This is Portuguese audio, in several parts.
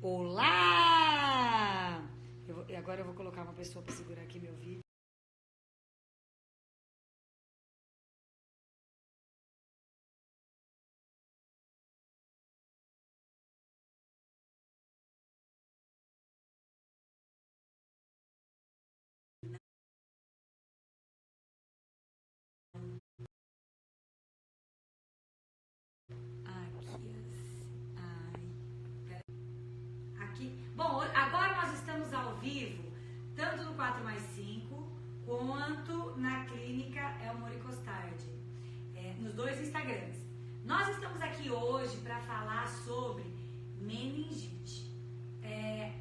Olá! Agora eu vou colocar uma pessoa para segurar aqui meu vídeo. Aqui. Bom, agora nós estamos ao vivo, tanto no 4+5, quanto na clínica Elmore Costardi, nos dois Instagrams. Nós estamos aqui hoje para falar sobre meningite.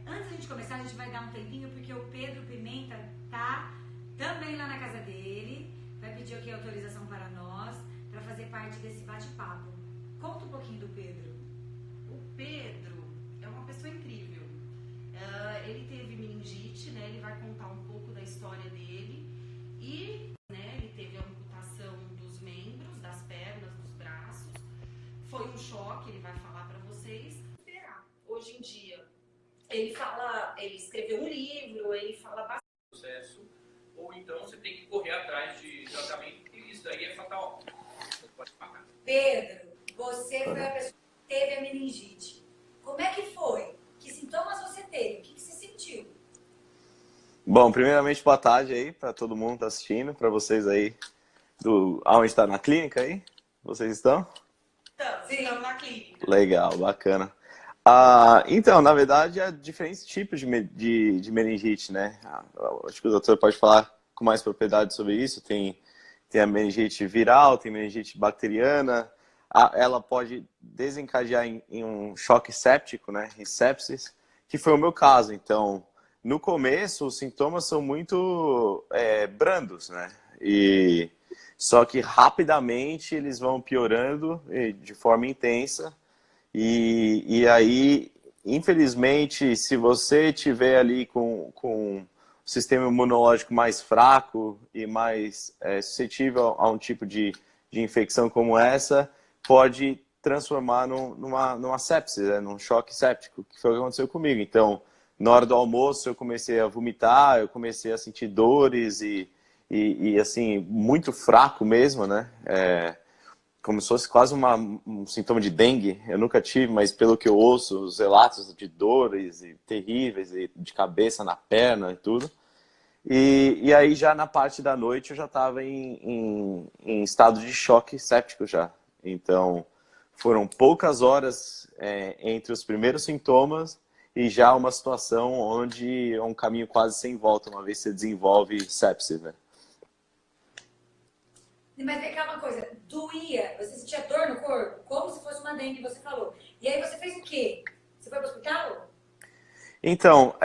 Antes de a gente começar, a gente vai dar um tempinho, porque o Pedro Pimenta tá também lá na casa dele, vai pedir aqui autorização para nós, para fazer parte desse bate-papo. Conta um pouquinho do Pedro. O Pedro é uma pessoa incrível. Ele teve meningite, né? Ele vai contar um pouco da história dele e, né, ele teve a amputação dos membros, das pernas, dos braços. Foi um choque, ele vai falar para vocês. Hoje em dia, ele escreveu um livro, ele fala bastante. Processo, ou então você tem que correr atrás de tratamento, e isso daí é fatal. Você pode pagar. Pedro, você foi a pessoa que teve a meningite. Como é que foi? Que sintomas você teve? O que você sentiu? Bom, primeiramente, boa tarde aí para todo mundo que tá assistindo, para vocês aí aonde está na clínica aí. Vocês estão? Estamos na clínica. Legal, bacana. Então, na verdade, há diferentes tipos de meningite, né? Acho que o doutor pode falar com mais propriedade sobre isso. Tem a meningite viral, tem meningite bacteriana. Ela pode desencadear em um choque séptico, né? Em sepsis, que foi o meu caso. Então, no começo, os sintomas são muito brandos, né? Só que rapidamente eles vão piorando de forma intensa. E aí, infelizmente, se você tiver ali com o sistema imunológico mais fraco e mais suscetível a um tipo de infecção como essa, pode transformar numa sepsis, num choque séptico, que foi o que aconteceu comigo. Então, na hora do almoço, eu comecei a vomitar, eu comecei a sentir dores e assim, muito fraco mesmo, né? Como se fosse quase um sintoma de dengue. Eu nunca tive, mas pelo que eu ouço, os relatos de dores terríveis, e de cabeça na perna e tudo. E aí já na parte da noite eu já estava em estado de choque séptico já. Então foram poucas horas entre os primeiros sintomas e já uma situação onde é um caminho quase sem volta, uma vez que você desenvolve sepsis, né? Mas vem cá uma coisa, doía, você sentia dor no corpo? Como se fosse uma dengue, você falou. E aí você fez o quê? Você foi para o hospital? Então,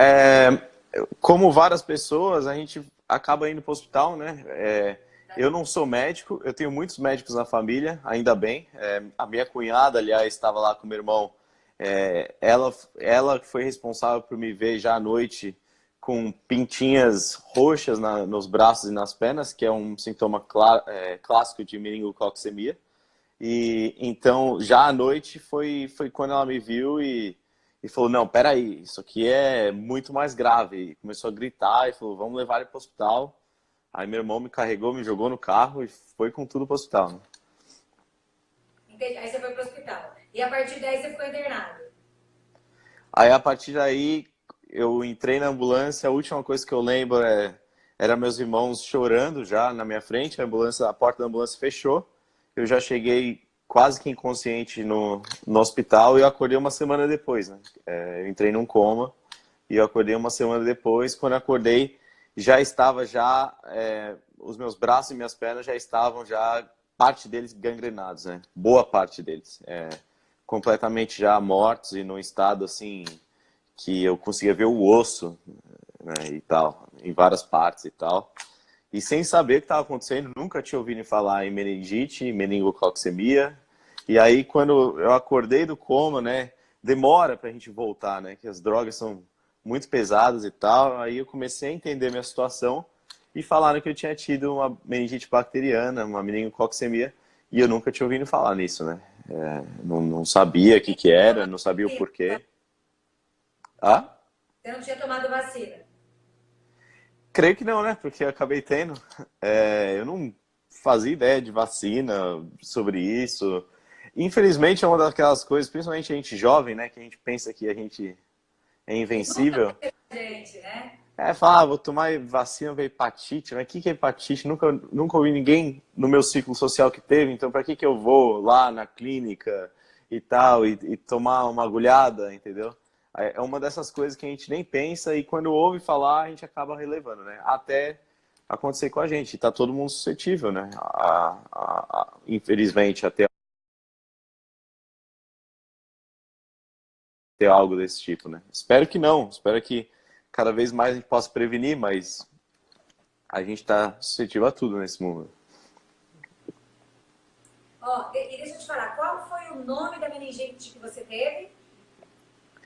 como várias pessoas, a gente acaba indo para o hospital, né? Eu não sou médico, eu tenho muitos médicos na família, ainda bem. A minha cunhada, aliás, estava lá com meu irmão. Ela foi responsável por me ver já à noite com pintinhas roxas nos braços e nas pernas, que é um sintoma clássico de meningococcemia. E então, já à noite foi quando ela me viu e falou, não, peraí, isso aqui é muito mais grave. E começou a gritar e falou, vamos levar ele para o hospital. Aí meu irmão me carregou, me jogou no carro e foi com tudo para o hospital. Né? Entendi. Aí você foi para o hospital. E a partir daí você ficou internado? Aí a partir daí eu entrei na ambulância, a última coisa que eu lembro era meus irmãos chorando já na minha frente, a porta da ambulância fechou, eu já cheguei quase que inconsciente no hospital e eu acordei uma semana depois, né? Eu entrei num coma e eu acordei uma semana depois, quando eu acordei já estava os meus braços e minhas pernas já estavam parte deles gangrenados, né? Boa parte deles, completamente já mortos e num estado assim que eu conseguia ver o osso, né, e tal, em várias partes e tal. E sem saber o que estava acontecendo, nunca tinha ouvido falar em meningite, meningococcemia. E aí, quando eu acordei do coma, né, demora pra gente voltar, né, que as drogas são muito pesadas e tal. Aí eu comecei a entender minha situação e falaram que eu tinha tido uma meningite bacteriana, uma meningococcemia, e eu nunca tinha ouvido falar nisso, né. Não sabia o que era, não sabia o porquê. Ah? Você não tinha tomado vacina? Creio que não, né? Porque eu acabei tendo. Eu não fazia ideia de vacina sobre isso. Infelizmente é uma daquelas coisas, principalmente a gente jovem, né? Que a gente pensa que a gente é Nunca invencível. gente, né? Fala, vou tomar vacina para hepatite, mas o que que é hepatite? Nunca ouvi ninguém no meu ciclo social que teve, então para que que eu vou lá na clínica e tal, e tomar uma agulhada, entendeu? É uma dessas coisas que a gente nem pensa e quando ouve falar, a gente acaba relevando, né? Até acontecer com a gente, tá todo mundo suscetível, né? Infelizmente, até ter algo desse tipo, né? Espero que não, espero que cada vez mais a gente possa prevenir, mas a gente está suscetível a tudo nesse mundo. Ó, e deixa eu te falar, qual foi o nome da meningite que você teve?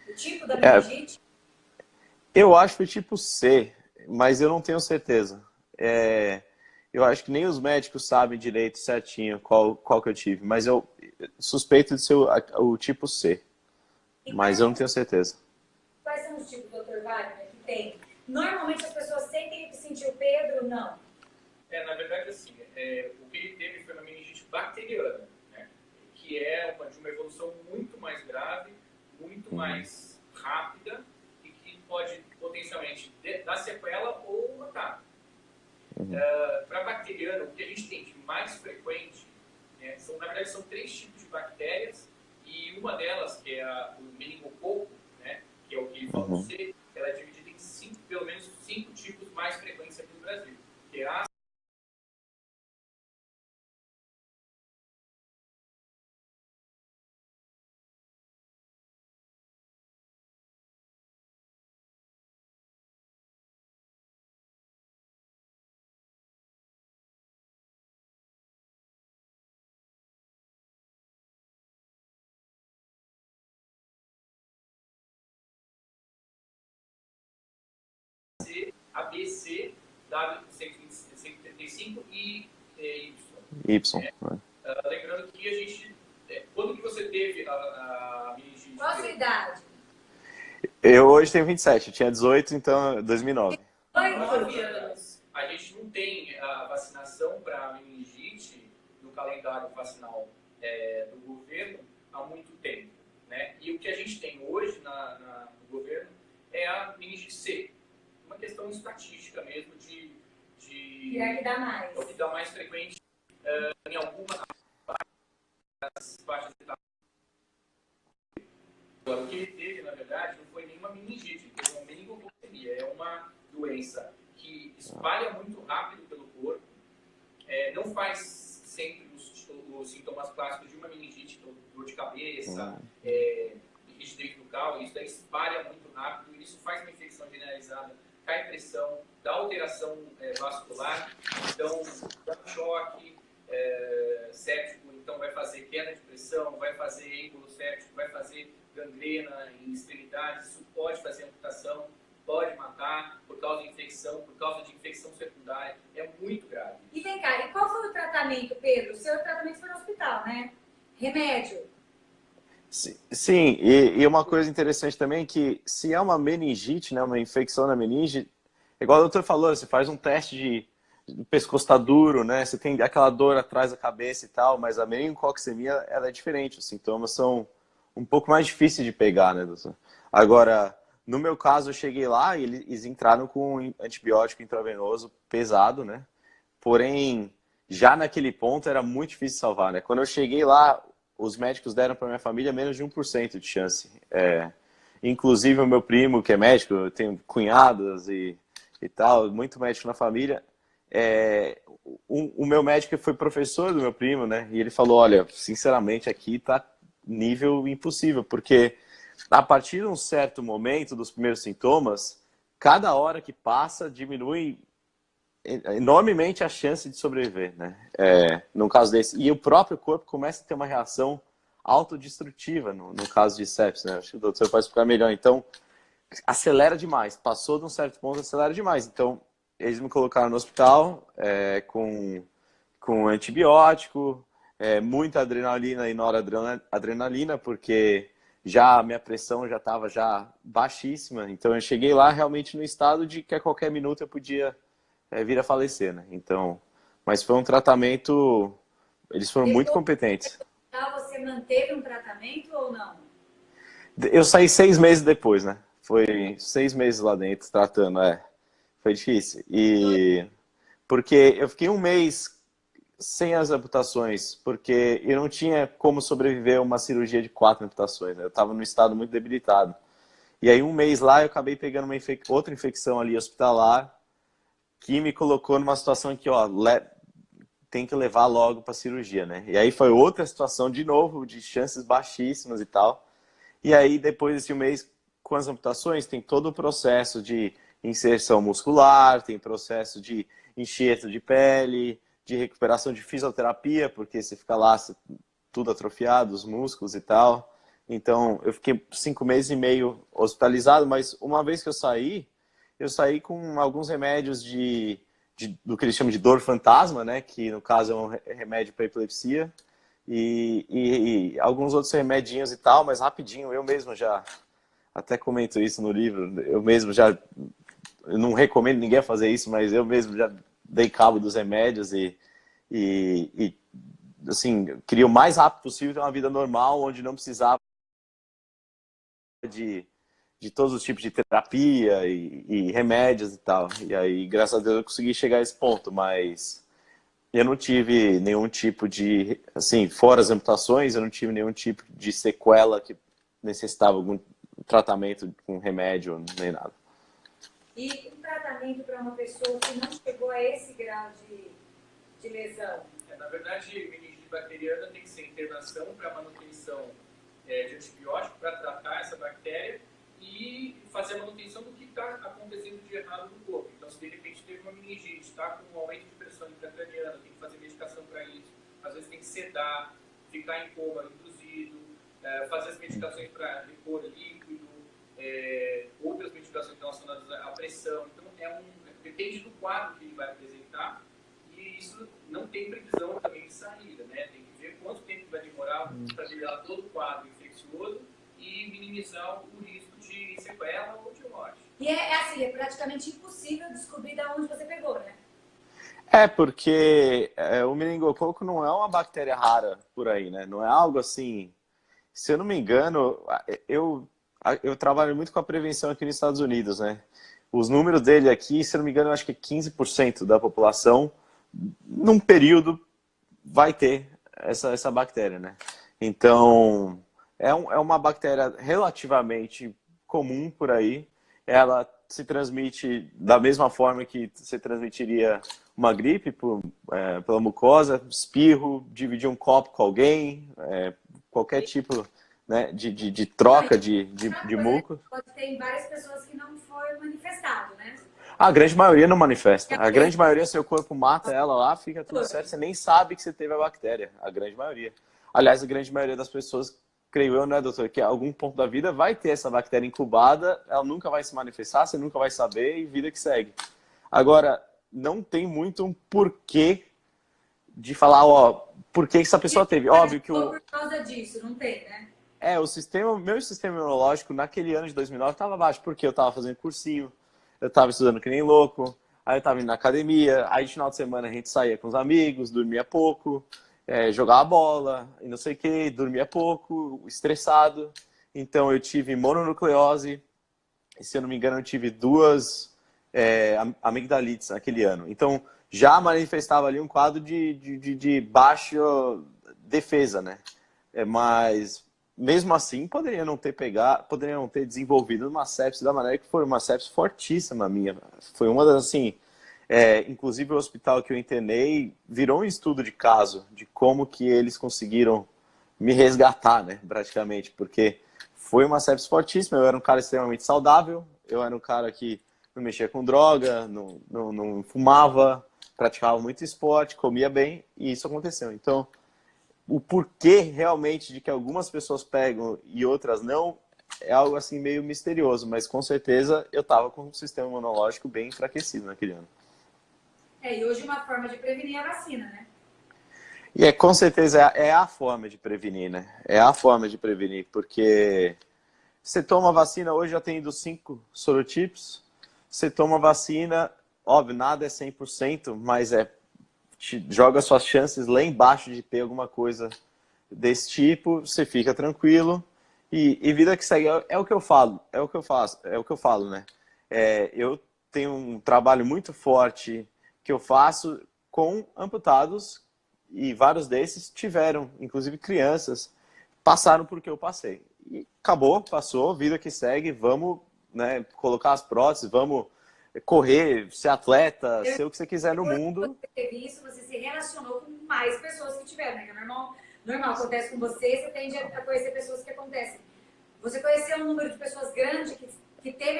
O tipo da meningite? Eu acho que foi tipo C, mas eu não tenho certeza. Eu acho que nem os médicos sabem direito certinho qual que eu tive, mas eu suspeito de ser o tipo C, mas eu não tenho certeza. Quais são os tipos, Dr. Wagner, que tem? Normalmente as pessoas sentem que sentiu o Pedro, não. Na verdade, assim, o que ele teve foi uma meningite bacteriana, né? Que é de uma evolução muito mais grave, muito mais rápida e que pode potencialmente dar sequela ou matar. Para bacteriana, o que a gente tem de mais frequente, né, na verdade, são 3 tipos de bactérias e uma delas, que é o meningococo, né, que é o que falta C, ela é dividida em pelo menos 5 tipos mais frequentes aqui no Brasil, que é a A, B, C, W 135 e Y. Y. Lembrando que a gente. Quando que você teve a meningite? Qual a sua idade? Eu hoje tenho 27, eu tinha 18, então 2009. 9 anos. A gente não tem a vacinação para meningite no calendário vacinal do governo há muito tempo. Né? E o que a gente tem hoje no governo é a meningite C. Uma questão estatística mesmo Que é que dá mais. É o que dá mais frequente em algumas faixas etárias. Agora, o que ele teve, na verdade, não foi nenhuma meningite, ele teve uma meningococemia. É uma doença que espalha muito rápido pelo corpo, não faz sempre os sintomas clássicos de uma meningite, dor de cabeça, rigidez bucal, isso daí espalha muito rápido, isso faz uma infecção generalizada, cai pressão, dá alteração vascular, então dá choque séptico, então vai fazer queda de pressão, vai fazer êmbolo séptico, vai fazer gangrena em extremidades, isso pode fazer amputação, pode matar por causa de infecção secundária, é muito grave. E vem cá, e qual foi o tratamento, Pedro? O seu tratamento foi no hospital, né? Remédio? Sim, e uma coisa interessante também é que se é uma meningite, né, uma infecção na meninge, igual o doutor falou, você faz um teste de pescoço tá duro, né, você tem aquela dor atrás da cabeça e tal, mas a meningococcemia, ela é diferente, os sintomas são um pouco mais difíceis de pegar, né, doutor? Agora, no meu caso, eu cheguei lá e eles entraram com um antibiótico intravenoso pesado, né, porém, já naquele ponto era muito difícil salvar, né, quando eu cheguei lá, os médicos deram para minha família menos de 1% de chance. Inclusive o meu primo, que é médico, eu tenho cunhadas e tal, muito médico na família. O meu médico foi professor do meu primo, né? E ele falou, olha, sinceramente aqui tá nível impossível, porque a partir de um certo momento dos primeiros sintomas, cada hora que passa diminui enormemente a chance de sobreviver, né? No caso desse. E o próprio corpo começa a ter uma reação autodestrutiva no caso de sepsis, né? Acho que o doutor pode explicar melhor. Então, acelera demais. Passou de um certo ponto, acelera demais. Então, eles me colocaram no hospital com antibiótico, muita adrenalina e noradrenalina, porque já a minha pressão já estava já baixíssima, então eu cheguei lá realmente no estado de que a qualquer minuto eu podia vir a falecer, né? Então, mas foi um tratamento, eles foram muito competentes. Você manteve um tratamento ou não? Eu saí 6 meses depois, né? Foi 6 meses lá dentro tratando, foi difícil. E porque eu fiquei 1 mês sem as amputações, porque eu não tinha como sobreviver a uma cirurgia de 4 amputações, né? Eu estava num estado muito debilitado. E aí 1 mês lá eu acabei pegando uma outra infecção ali hospitalar, que me colocou numa situação que, ó, tem que levar logo para cirurgia, né? E aí foi outra situação de novo, de chances baixíssimas e tal. E aí depois desse 1 mês com as amputações, tem todo o processo de inserção muscular, tem processo de enxerto de pele, de recuperação de fisioterapia, porque você fica lá tudo atrofiado, os músculos e tal. Então, eu fiquei 5 meses e meio hospitalizado, mas uma vez que eu saí com alguns remédios do que eles chamam de dor fantasma, né? Que no caso é um remédio para epilepsia, e alguns outros remedinhos e tal, mas rapidinho, eu mesmo já, até comento isso no livro, eu não recomendo ninguém a fazer isso, mas eu mesmo já dei cabo dos remédios e assim, queria o mais rápido possível ter uma vida normal, onde não precisava de todos os tipos de terapia e remédios e tal. E aí, graças a Deus, eu consegui chegar a esse ponto, mas eu não tive nenhum tipo de, assim, fora as amputações, eu não tive nenhum tipo de sequela que necessitava algum tratamento com remédio, nem nada. E um tratamento para uma pessoa que não chegou a esse grau de lesão? Na verdade, meningite bacteriana tem que ser internação para manutenção de antibiótico para tratar essa bactéria e fazer a manutenção do que está acontecendo de errado no corpo. Então, se de repente teve uma meningite, está com um aumento de pressão intracraniana, tem que fazer medicação para isso. Às vezes tem que sedar, ficar em coma induzido, fazer as medicações para repor líquido, outras medicações relacionadas à pressão. Então, depende do quadro que ele vai apresentar e isso não tem previsão também de saída, né? Tem que ver quanto tempo vai demorar para virar todo o quadro infeccioso e minimizar o risco de sequela ou de morte. E assim, é praticamente impossível descobrir de onde você pegou, né? Porque o meningococo não é uma bactéria rara por aí, né? Não é algo assim... Se eu não me engano, eu trabalho muito com a prevenção aqui nos Estados Unidos, né? Os números dele aqui, se eu não me engano, eu acho que é 15% da população, num período, vai ter essa bactéria, né? Então, é uma bactéria relativamente comum por aí. Ela se transmite da mesma forma que você transmitiria uma gripe pela mucosa, espirro, dividir um copo com alguém, qualquer tipo, né, de troca de muco. Pode ter várias pessoas que não foi manifestado, né? A grande maioria não manifesta. A grande maioria, seu corpo mata ela lá, fica tudo certo. Você nem sabe que você teve a bactéria. A grande maioria. Aliás, a grande maioria das pessoas, creio eu, né, doutor, que a algum ponto da vida vai ter essa bactéria incubada, ela nunca vai se manifestar, você nunca vai saber e vida que segue. Agora, não tem muito um porquê de falar, ó, por que essa pessoa teve. Óbvio que por causa disso, não tem, né? Meu sistema imunológico naquele ano de 2009 estava baixo, porque eu estava fazendo cursinho, eu estava estudando que nem louco, aí eu estava indo na academia, aí de final de semana a gente saía com os amigos, dormia pouco, jogava bola, e não sei o que, dormia pouco, estressado. Então eu tive mononucleose, e se eu não me engano eu tive 2 amigdalites naquele ano. Então já manifestava ali um quadro de baixa defesa, né? Mas mesmo assim poderia não ter desenvolvido uma sepse da maneira que foi, uma sepse fortíssima minha. Foi uma das, assim, inclusive o hospital que eu internei virou um estudo de caso, de como que eles conseguiram me resgatar, né, praticamente, porque foi uma sepse fortíssima. Eu era um cara extremamente saudável, eu era um cara que não mexia com droga, não fumava, praticava muito esporte, comia bem, e isso aconteceu. Então, o porquê realmente de que algumas pessoas pegam e outras não, é algo assim meio misterioso, mas com certeza eu estava com um sistema imunológico bem enfraquecido naquele ano. E hoje uma forma de prevenir é a vacina, né? E com certeza é a forma de prevenir, né? É a forma de prevenir, porque você toma vacina, hoje já tem dos 5 sorotipos, você toma vacina, óbvio, nada é 100%, mas joga suas chances lá embaixo de ter alguma coisa desse tipo, você fica tranquilo e vida que segue. É o que eu falo, é o que eu faço, é o que eu falo, né? Eu tenho um trabalho muito forte que eu faço com amputados e vários desses tiveram, inclusive crianças, passaram por que eu passei. E acabou, passou, vida que segue, vamos, né, colocar as próteses, vamos correr, ser atleta, ser o que você quiser no mundo. Você teve isso, você se relacionou com mais pessoas que tiveram, né? Que é normal acontece com você tende a conhecer pessoas que acontecem. Você conheceu um número de pessoas grande que teve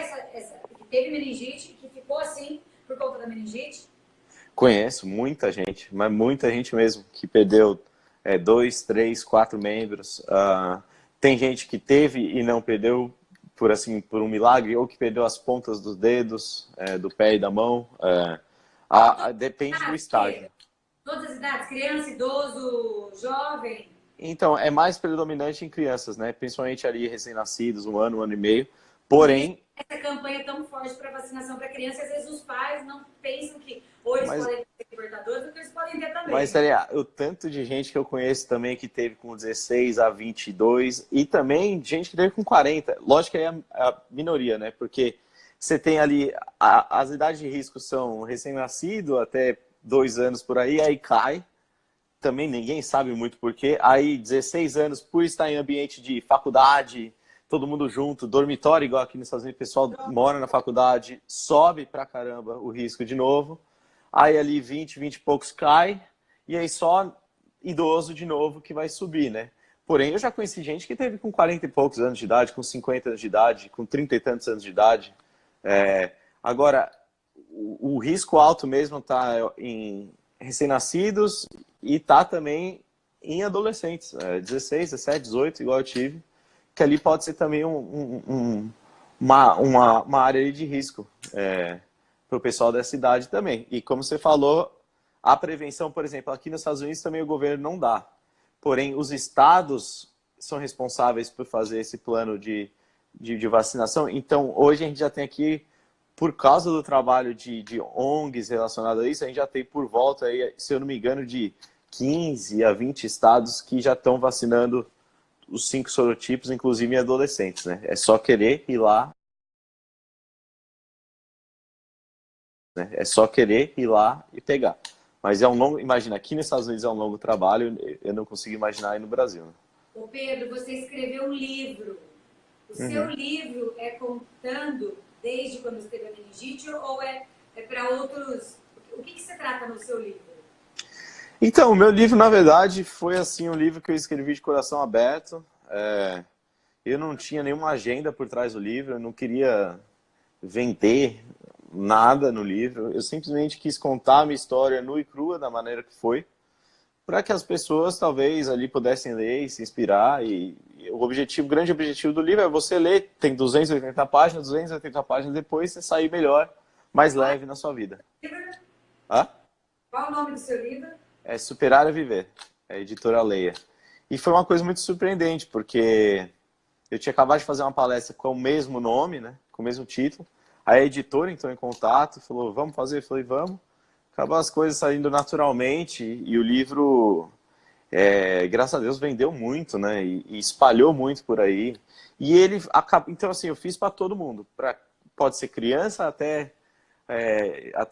que teve meningite, que ficou assim por conta da meningite? Conheço muita gente, mas muita gente mesmo, que perdeu 2, 3, 4 membros. Tem gente que teve e não perdeu por um milagre, ou que perdeu as pontas dos dedos, do pé e da mão. Depende do estágio. Todas as idades, criança, idoso, jovem? Então, é mais predominante em crianças, né? Principalmente ali recém-nascidos, 1 ano, 1 ano e meio. Porém... Essa campanha é tão forte para vacinação para criança, às vezes os pais não pensam que ou eles podem ter portadores, ou que eles podem ter também. Mas, Tânia, o tanto de gente que eu conheço também que teve com 16 a 22 e também gente que teve com 40. Lógico que é a minoria, né? Porque você tem ali, as idades de risco são recém-nascido até 2 anos por aí cai. Também ninguém sabe muito porquê. Aí 16 anos, por estar em ambiente de faculdade, todo mundo junto, dormitório, igual aqui nos Estados Unidos, o pessoal mora na faculdade, sobe pra caramba o risco de novo. Aí ali 20 e poucos cai, e aí só idoso de novo que vai subir, né? Porém, eu já conheci gente que teve com 40 e poucos anos de idade, com 50 anos de idade, com 30 e tantos anos de idade. Agora, o risco alto mesmo está em recém-nascidos e está também em adolescentes, 16, 17, 18, igual eu tive, que ali pode ser também uma área de risco para o pessoal dessa idade também. E como você falou, a prevenção, por exemplo, aqui nos Estados Unidos também o governo não dá. Porém, os estados são responsáveis por fazer esse plano de vacinação. Então, hoje a gente já tem aqui, por causa do trabalho de ONGs relacionado a isso, a gente já tem por volta, aí, se eu não me engano, de 15 a 20 estados que já estão vacinando os 5 sorotipos, inclusive em adolescentes, né? É só querer ir lá. Né? É só querer ir lá e pegar. Mas imagina, aqui nos Estados Unidos é um longo trabalho, eu não consigo imaginar aí no Brasil. Né? Ô Pedro, você escreveu um livro. O seu livro é contando desde quando você teve a meningite ou é para outros? O que se trata no seu livro? Então, o meu livro, na verdade, foi assim um livro que eu escrevi de coração aberto. Eu não tinha nenhuma agenda por trás do livro, eu não queria vender nada no livro. Eu simplesmente quis contar a minha história nua e crua, da maneira que foi, para que as pessoas talvez ali pudessem ler e se inspirar. E o grande objetivo do livro é você ler, tem 280 páginas, depois você sair melhor, mais leve na sua vida. Qual o nome do seu livro? É Superar e Viver, é a editora Leia. E foi uma coisa muito surpreendente, porque eu tinha acabado de fazer uma palestra com o mesmo nome, né, com o mesmo título. Aí a editora entrou em contato, falou, vamos fazer? Eu falei, vamos. Acabou as coisas saindo naturalmente e o livro, graças a Deus, vendeu muito, né, e espalhou muito por aí. E ele acaba, então assim, eu fiz para todo mundo, pode ser criança até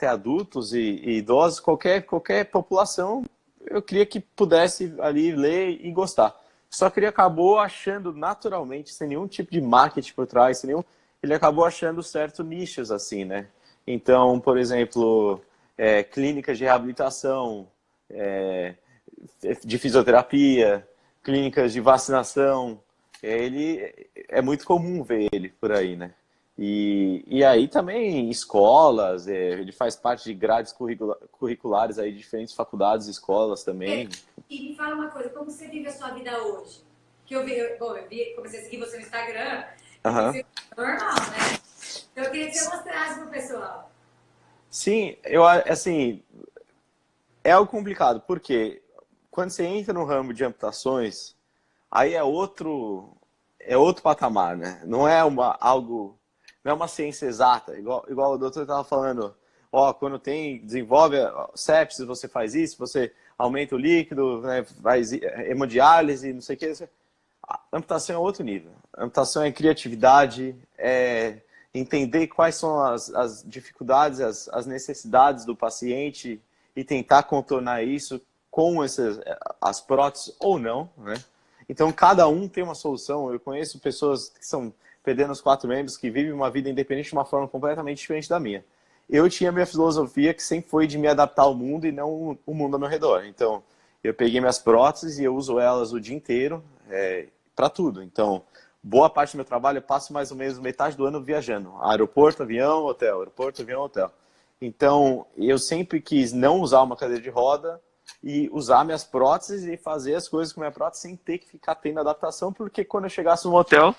adultos e idosos, qualquer população, eu queria que pudesse ali ler e gostar. Só que ele acabou achando naturalmente, sem nenhum tipo de marketing por trás, ele acabou achando certos nichos assim, né? Então, por exemplo, clínicas de reabilitação, de fisioterapia, clínicas de vacinação, é muito comum ver ele por aí, né? E aí também escolas, ele faz parte de grades curriculares aí de diferentes faculdades e escolas também. E me fala uma coisa, como você vive a sua vida hoje? Que eu comecei a seguir você no Instagram, é normal, né? Então eu queria que você mostrasse pro pessoal. Sim, assim, é algo complicado, porque quando você entra no ramo de amputações, aí é outro patamar, né? Não é não é uma ciência exata, igual o doutor estava falando. Ó, quando desenvolve sepsis, você faz isso, você aumenta o líquido, né, faz hemodiálise, não sei o que. A amputação é outro nível. A amputação é criatividade, é entender quais são as dificuldades, as necessidades do paciente e tentar contornar isso com as próteses ou não, né? Então, cada um tem uma solução. Eu conheço pessoas que são perdendo os 4 membros, que vivem uma vida independente de uma forma completamente diferente da minha. Eu tinha minha filosofia que sempre foi de me adaptar ao mundo e não o mundo ao meu redor. Então, eu peguei minhas próteses e eu uso elas o dia inteiro para tudo. Então, boa parte do meu trabalho eu passo mais ou menos metade do ano viajando. Aeroporto, avião, hotel. Aeroporto, avião, hotel. Então, eu sempre quis não usar uma cadeira de roda e usar minhas próteses e fazer as coisas com minha prótese sem ter que ficar tendo adaptação, porque quando eu chegasse no hotel,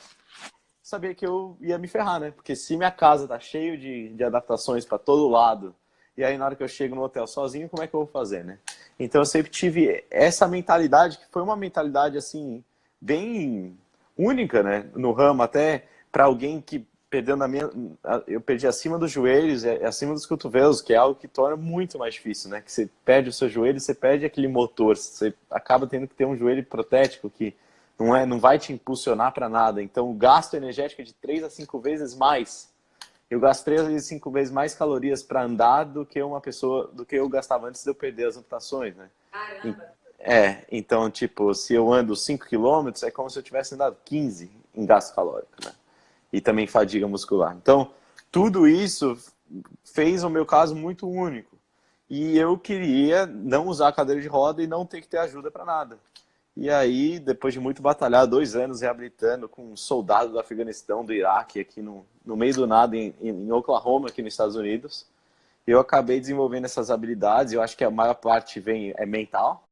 sabia que eu ia me ferrar, né? Porque se minha casa tá cheio de adaptações para todo lado, e aí na hora que eu chego no hotel sozinho, como é que eu vou fazer, né? Então eu sempre tive essa mentalidade, que foi uma mentalidade, assim, bem única, né? No ramo, até para alguém que perdeu eu perdi acima dos joelhos, acima dos cotovelos, que é algo que torna muito mais difícil, né? Que você perde o seu joelho, você perde aquele motor, você acaba tendo que ter um joelho protético que não vai te impulsionar para nada. Então, o gasto energético é de 3 a 5 vezes mais. Eu gasto 3 a 5 vezes mais calorias para andar do que eu gastava antes de eu perder as amputações, né? Caramba! Então, tipo, se eu ando 5 quilômetros, é como se eu tivesse andado 15 em gasto calórico, né? E também fadiga muscular. Então, tudo isso fez o meu caso muito único. E eu queria não usar a cadeira de roda e não ter que ter ajuda para nada. E aí, depois de muito batalhar, 2 anos reabilitando com um soldado do Afeganistão, do Iraque, aqui no meio do nada, em Oklahoma, aqui nos Estados Unidos, eu acabei desenvolvendo essas habilidades. Eu acho que a maior parte é mental.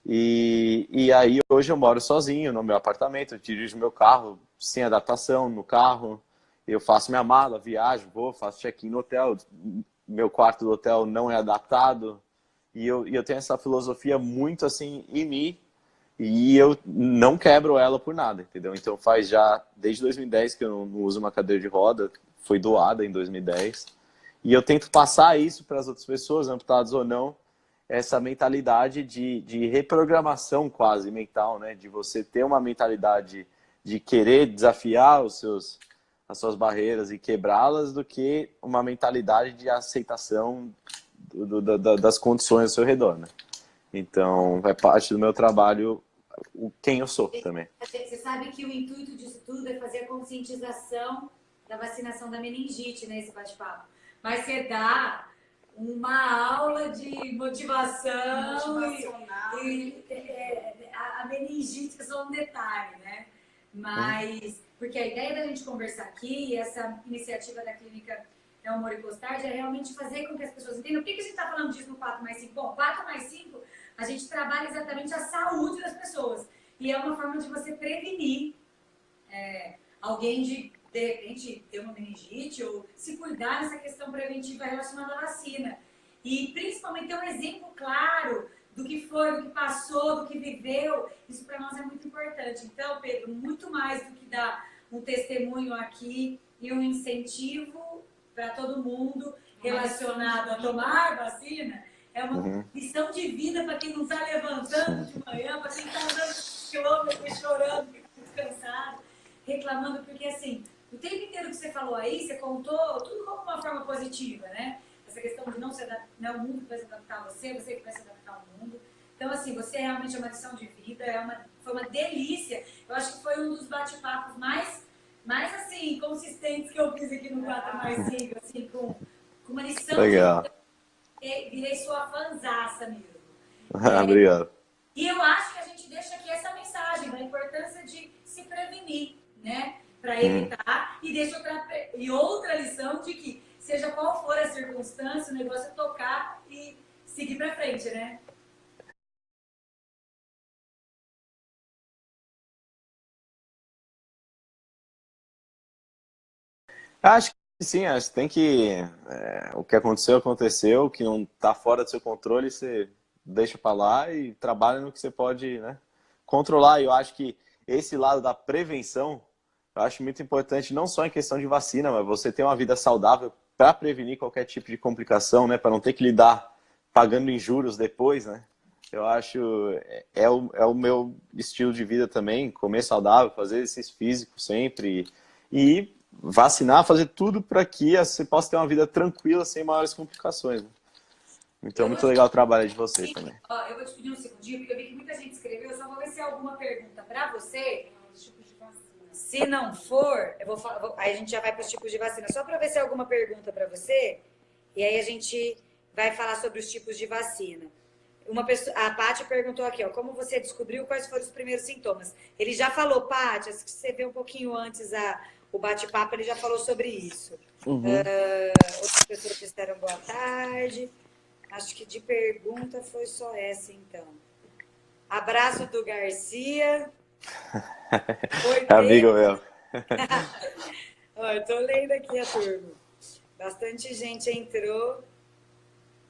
E aí, hoje eu moro sozinho no meu apartamento, eu dirijo meu carro sem adaptação no carro, eu faço minha mala, viajo, faço check-in no hotel, meu quarto do hotel não é adaptado, e eu tenho essa filosofia muito assim em mim, e eu não quebro ela por nada, entendeu? Então faz já desde 2010 que eu não uso uma cadeira de roda, foi doada em 2010, e eu tento passar isso para as outras pessoas, amputadas ou não, essa mentalidade de reprogramação quase mental, né? De você ter uma mentalidade de querer desafiar as suas barreiras e quebrá-las, do que uma mentalidade de aceitação das condições ao seu redor, né? Então, é parte do meu trabalho quem eu sou também. Você sabe que o intuito disso tudo é fazer a conscientização da vacinação da meningite, né, esse bate-papo. Mas você dá uma aula de motivação a meningite é só um detalhe, né? Mas, porque a ideia da gente conversar aqui, essa iniciativa da clínica Elmore Costardi, é realmente fazer com que as pessoas entendam. Por que a gente está falando disso no 4+5? Bom, 4+5, a gente trabalha exatamente a saúde das pessoas. E é uma forma de você prevenir alguém de repente, ter uma meningite ou se cuidar nessa questão preventiva relacionada à vacina. E, principalmente, ter um exemplo claro do que foi, do que passou, do que viveu. Isso, para nós, é muito importante. Então, Pedro, muito mais do que dar um testemunho aqui e um incentivo para todo mundo relacionado a tomar vacina, é uma lição de vida para quem não está levantando de manhã, para quem está andando quilômetros chorando, muito cansado, reclamando, porque, assim, o tempo inteiro que você falou aí, você contou tudo como uma forma positiva, né? Essa questão de não se adaptar, não é o mundo que vai se adaptar a você que vai se adaptar ao mundo. Então, assim, você realmente é uma lição de vida, foi uma delícia. Eu acho que foi um dos bate-papos mais assim, consistentes que eu fiz aqui no 4+5, assim, com uma lição Legal. de vida. Virei sua fanzaça mesmo. Obrigado. E eu acho que a gente deixa aqui essa mensagem da importância de se prevenir, né? Para evitar, e outra lição de que, seja qual for a circunstância, o negócio é tocar e seguir para frente, né? Acho que sim, o que aconteceu, aconteceu, o que não está fora do seu controle, você deixa para lá e trabalha no que você pode, né, controlar. E eu acho que esse lado da prevenção, eu acho muito importante, não só em questão de vacina, mas você ter uma vida saudável para prevenir qualquer tipo de complicação, né, para não ter que lidar pagando em juros depois, né. Eu acho, é o meu estilo de vida também, comer saudável, fazer exercício físico sempre e vacinar, fazer tudo para que você possa ter uma vida tranquila, sem maiores complicações, né? Então, muito legal o trabalho de vocês também. Ó, eu vou te pedir um segundinho, porque eu vi que muita gente escreveu, eu só vou ver se há alguma pergunta para você. Se não for, aí a gente já vai para os tipos de vacina. Só para ver se há alguma pergunta para você, e aí a gente vai falar sobre os tipos de vacina. A Paty perguntou aqui, ó, como você descobriu quais foram os primeiros sintomas? Ele já falou, Paty, se você vê um pouquinho antes o bate-papo, ele já falou sobre isso. Outras pessoas disseram boa tarde. Acho que de pergunta foi só essa, então. Abraço do Garcia. Amigo meu. Ó, eu tô lendo aqui a turma. Bastante gente entrou.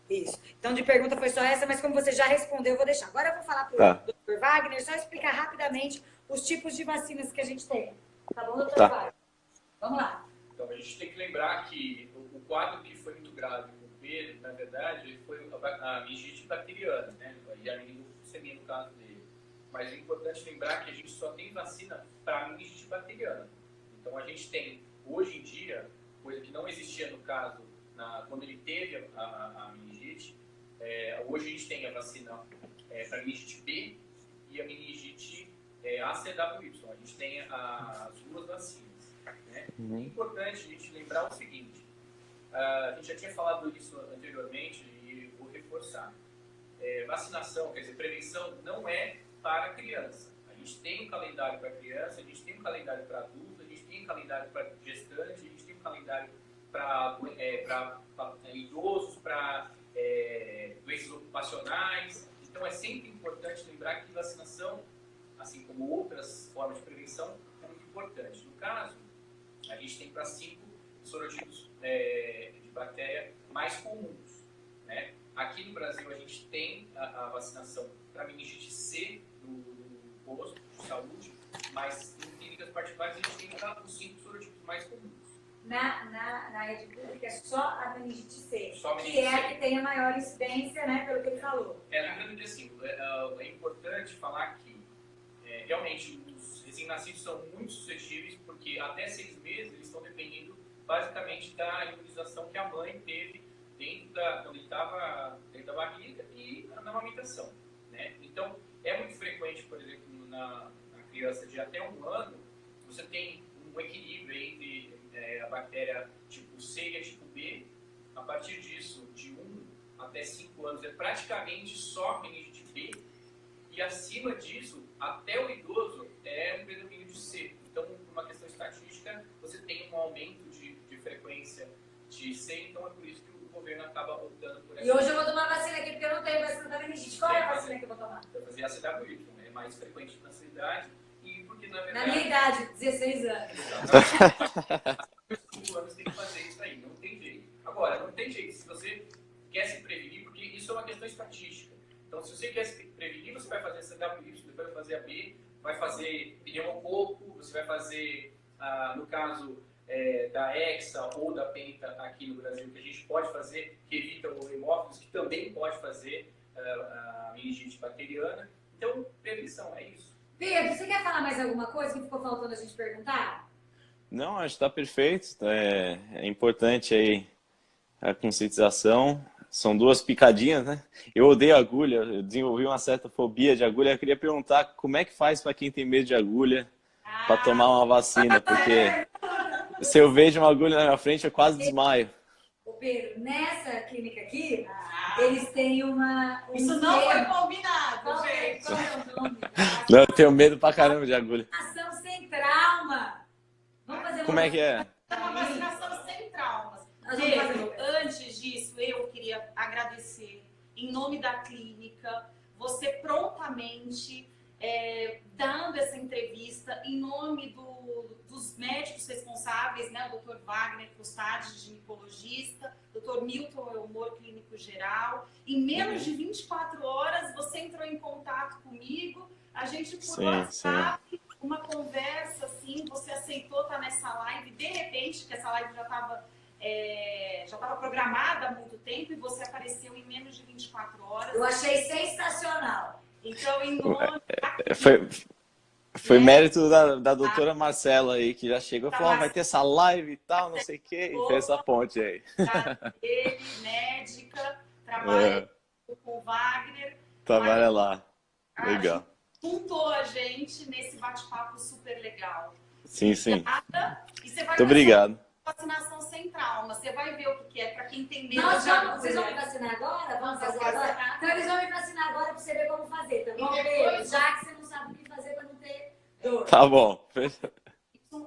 Isso. Então, de pergunta foi só essa, mas como você já respondeu, eu vou deixar. Agora eu vou falar para o Dr. Wagner, só explicar rapidamente os tipos de vacinas que a gente tem. Tá bom, Dr. Wagner? Vamos lá. Então, a gente tem que lembrar que o quadro que foi muito grave com o Pedro, na verdade, foi a meningite bacteriana, né? E a meningococemia no caso dele. Mas é importante lembrar que a gente só tem vacina para a meningite bacteriana. Então, a gente tem, hoje em dia, coisa que não existia no caso, quando ele teve a meningite, hoje a gente tem a vacina para a meningite B e a meningite ACWY. A gente tem as duas vacinas. Né? É importante a gente lembrar o seguinte, a gente já tinha falado isso anteriormente e vou reforçar. Vacinação, quer dizer, prevenção não é para criança. A gente tem um calendário para criança, a gente tem um calendário para adulto, a gente tem um calendário para gestante, a gente tem um calendário para idosos, para doenças ocupacionais. Então, é sempre importante lembrar que vacinação, assim como outras formas de prevenção, é muito importante. No caso, a gente tem para 5 sorotipos de bactéria mais comuns. Né? Aqui no Brasil, a gente tem a vacinação para meningite C no posto de saúde, mas em clínicas particulares a gente tem os 5 sorotipos mais comuns. Na rede pública é só a meningite C, só que é a que tem a maior incidência, né, pelo que ele falou. Lembrando que assim, é importante falar que realmente os recém-nascidos são muito suscetíveis, porque até 6 meses eles estão dependendo basicamente da imunização que a mãe teve quando ele estava dentro da barriga e na amamentação. Né? Então, é muito frequente, por exemplo, na criança de até 1 ano, você tem um equilíbrio entre a bactéria tipo C e a tipo B. A partir disso, de 1 até 5 anos, é praticamente só meningite B. E acima disso, até o idoso, é um predomínio de C. Então, por uma questão estatística, você tem um aumento de frequência de C. Então, é por isso que o governo acaba optando por essa. E hoje eu vou tomar vacina aqui, porque eu não tenho vacina da meningite. Qual é a vacina que eu vou tomar? Vai fazer a CWY, é mais frequente na sua idade. E porque, na verdade... Na minha idade, 16 anos. 5 anos tem que fazer isso aí, não tem jeito. Agora, não tem jeito, se você quer se prevenir, porque isso é uma questão estatística. Então, se você quer se prevenir, você vai fazer a CWY, depois vai fazer a B, vai fazer pneumococo, você vai fazer, no caso da Hexa ou da Penta aqui no Brasil, que a gente pode fazer, que evita o hemófilos, que também pode fazer a meningite bacteriana. Então, prevenção, é isso. Pedro, você quer falar mais alguma coisa que ficou faltando a gente perguntar? Não, acho que está perfeito. É importante aí a conscientização. São 2 picadinhas, né? Eu odeio agulha, eu desenvolvi uma certa fobia de agulha. Eu queria perguntar como é que faz para quem tem medo de agulha para tomar uma vacina, porque se eu vejo uma agulha na minha frente, eu quase desmaio. Ô Pedro, nessa clínica aqui, eles têm uma... Isso não foi combinado, gente. Qual é o nome? Não, eu tenho medo pra caramba de agulha. Ação sem trauma. Vamos fazer uma... Como é que é? É uma vacinação sem traumas. Nós vamos fazer Pedro, antes disso, eu queria agradecer, em nome da clínica, você prontamente dando essa entrevista em nome dos médicos responsáveis, né? O Dr. Wagner Custades, ginecologista, Dr. Milton Elmore, clínico geral. Em menos de 24 horas, você entrou em contato comigo, a gente por WhatsApp, uma conversa, assim, você aceitou estar nessa live, de repente, que essa live já estava programada há muito tempo e você apareceu em menos de 24 horas. Eu achei sensacional. Então, em nome... Foi mérito da doutora Marcela aí, que já chegou e falou, vai ter essa live e tal, não sei o quê, e fez essa ponte aí. Ele, médica, trabalha com o Wagner. Trabalha lá. Legal. Juntou a gente nesse bate-papo super legal. Sim. E você vai Muito obrigado. Vacinação sem trauma. Você vai ver o que é, para quem tem medo. Vocês vão me vacinar agora? Vamos fazer agora? Então eles vão me vacinar agora para você ver como fazer, tá bom? Depois, já que você não sabe o que fazer para não ter dor. Tá bom.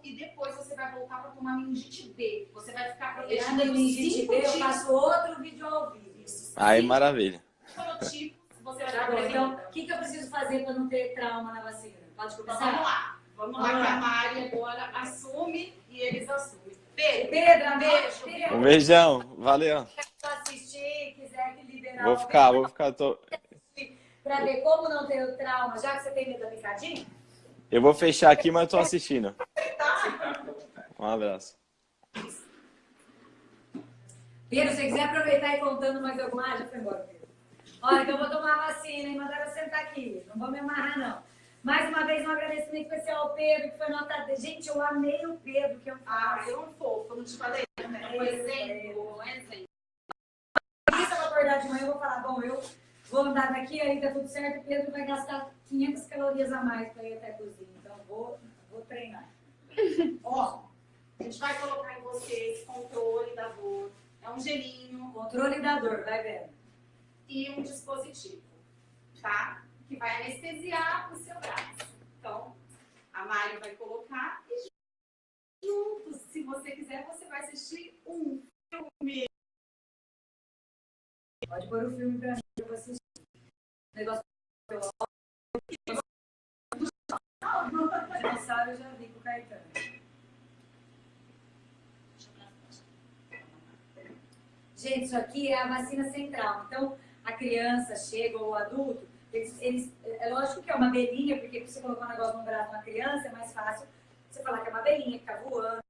E depois você vai voltar para tomar meningite B. Você vai ficar Protegida protegido meningite B, eu faço outro vídeo ao vivo. Aí, maravilha. Você vai tá bom, então, o que eu preciso fazer para não ter trauma na vacina? Pode começar? Vamos lá, que a Mari agora assume e eles assumem. Pedro, beijo. Um beijão, valeu. Quer assistir, quiser que liberar. Vou ficar. Pra ver como não ter o trauma, já que você tem medo da picadinha? Eu vou fechar aqui, mas eu tô assistindo. Um abraço. Pedro, se você quiser aproveitar e contando mais alguma, já foi embora, Pedro. Olha, então eu vou tomar a vacina e mandaram eu sentar aqui. Não vou me amarrar, não. Mais uma vez, um agradecimento especial ao Pedro, que foi nota... Gente, eu amei o Pedro, que é um eu não fofo, não te falei. Um exemplo. Se eu acordar de manhã, eu vou falar, bom, eu vou andar daqui, aí tá tudo certo, o Pedro vai gastar 500 calorias a mais para ir até a cozinha. Então, vou treinar. Ó, a gente vai colocar em você esse controle da dor. É um gelinho. Controle da dor, vai vendo. E um dispositivo, tá? Que vai anestesiar o seu braço. Então, a Mari vai colocar e juntos, se você quiser, você vai assistir um filme. Pode pôr o filme pra mim, eu vou assistir. O negócio dinossauro eu já vi com o Caetano. Gente, isso aqui é a vacina central. Então, a criança chega ou o adulto, é lógico que é uma abelhinha, porque você colocar um negócio no braço de uma criança é mais fácil você falar que é uma abelhinha, que tá voando.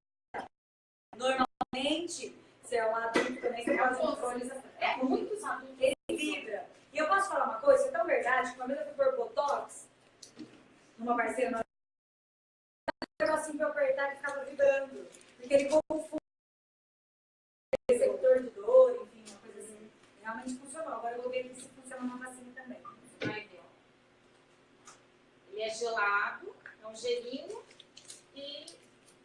Normalmente, se é um adulto também, você faz controles. É muitos adultos. Ele vibra. E eu posso falar uma coisa, isso é tão verdade, que uma vez eu fui pôr Botox, numa parceira, um negocinho pra eu apertar que ficava vibrando. Porque ele confunde o receptor de dor, enfim, uma coisa assim. Realmente funcionou. Agora eu vou ver se funciona na vacina também. Vai ver, ó. Ele é gelado, é um gelinho e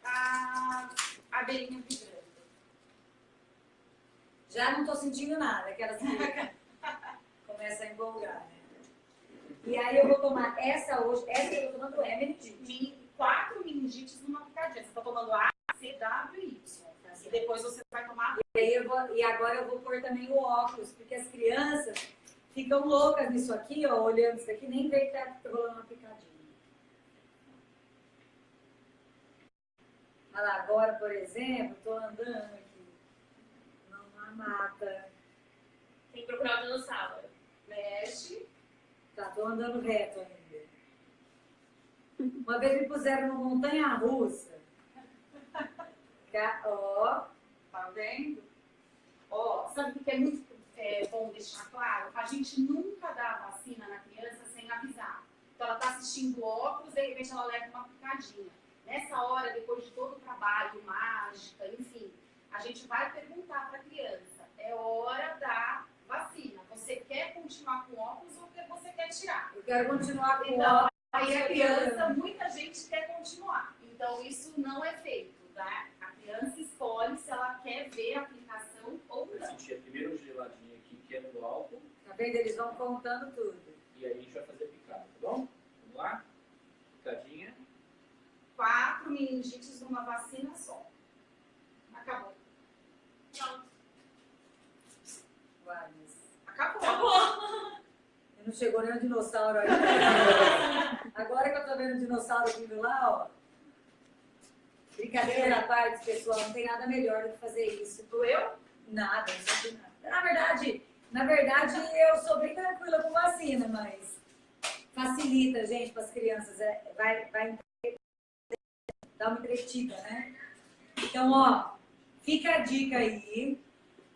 a abelhinha vibrando. Já não tô sentindo nada, aquelas que começa a empolgar, né? E aí eu vou tomar essa hoje, essa que eu tô tomando é meningite. 4 meningites numa picadinha. Você tá tomando A, C, W e Y. E depois você vai tomar. E agora eu vou pôr também o óculos, porque as crianças ficam loucas nisso aqui, ó, olhando isso aqui, nem vê que tá rolando uma picadinha. Olha lá, agora, por exemplo, tô andando aqui numa mata. Tem que procurar o dinossauro. Mexe. Tá, tô andando reto ainda. Uma vez me puseram numa montanha-russa. Ó, Tá vendo? Ó, sabe o que é muito bom deixar claro? A gente nunca dá a vacina na criança sem avisar. Então ela tá assistindo o óculos, de repente ela leva uma picadinha. Nessa hora, depois de todo o trabalho, mágica, enfim, a gente vai perguntar para a criança, é hora da vacina. Você quer continuar com óculos ou você quer tirar? Eu quero continuar com então, óculos. Aí a criança, muita gente quer continuar. Então isso não é feito, tá? A criança escolhe se ela quer ver a aplicação ou não. Vai sentir a primeira geladinha aqui, que é no álcool. Tá vendo? Eles vão contando tudo. E aí a gente vai fazer a picada, tá bom? Vamos lá? Picadinha. 4 meningites numa vacina só. Acabou. Pronto. Vai, mas... Acabou. Eu não Não chegou nem um dinossauro aí. Agora que eu tô vendo o dinossauro vindo lá, ó. Brincadeira à parte, pessoal, não tem nada melhor do que fazer isso. Doeu? Nada, não senti nada. Na verdade, eu sou bem tranquila com vacina, mas facilita, gente, para as crianças. Vai dar uma entretida, né? Então, ó, fica a dica aí.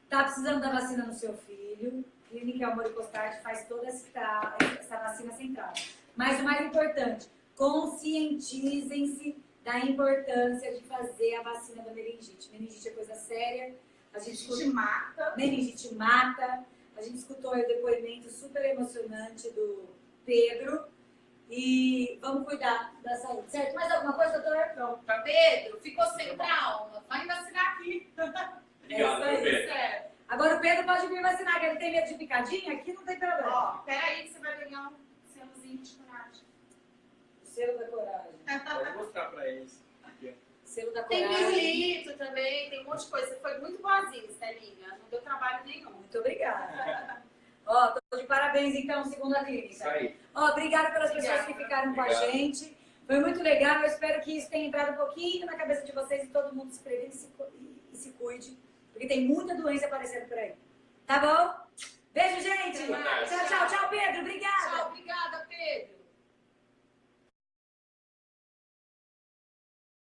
Tá precisando da vacina no seu filho? Clínica Amor e Costard faz toda essa vacina central. Mas o mais importante, conscientizem-se da importância de fazer a vacina da meningite. Meningite é coisa séria. A gente mata. Meningite mata. A gente escutou aí o depoimento super emocionante do Pedro. E vamos cuidar da saúde, certo? Mais alguma coisa, doutor? Não. Pedro, ficou sem trauma. Vai vacinar aqui. Obrigado, É isso aí, Pedro. É. Agora o Pedro pode vir vacinar, que ele tem medo de picadinha, aqui não tem problema. Ó, peraí que você vai ganhar um selozinho de coragem. O selo da coragem. Pode mostrar pra eles. Aqui, ó. Selo da Tem coragem. pirulito também, tem um monte de coisa. Você foi muito boazinha, Estelinha. Não deu trabalho nenhum. Muito obrigada. Ó, tô de parabéns então, segundo a clínica. Isso aí. Ó, obrigada pelas pessoas que ficaram com a Obrigado. gente. Foi muito legal, eu espero que isso tenha entrado um pouquinho na cabeça de vocês e todo mundo se previne e se cuide, porque tem muita doença aparecendo por aí. Tá bom?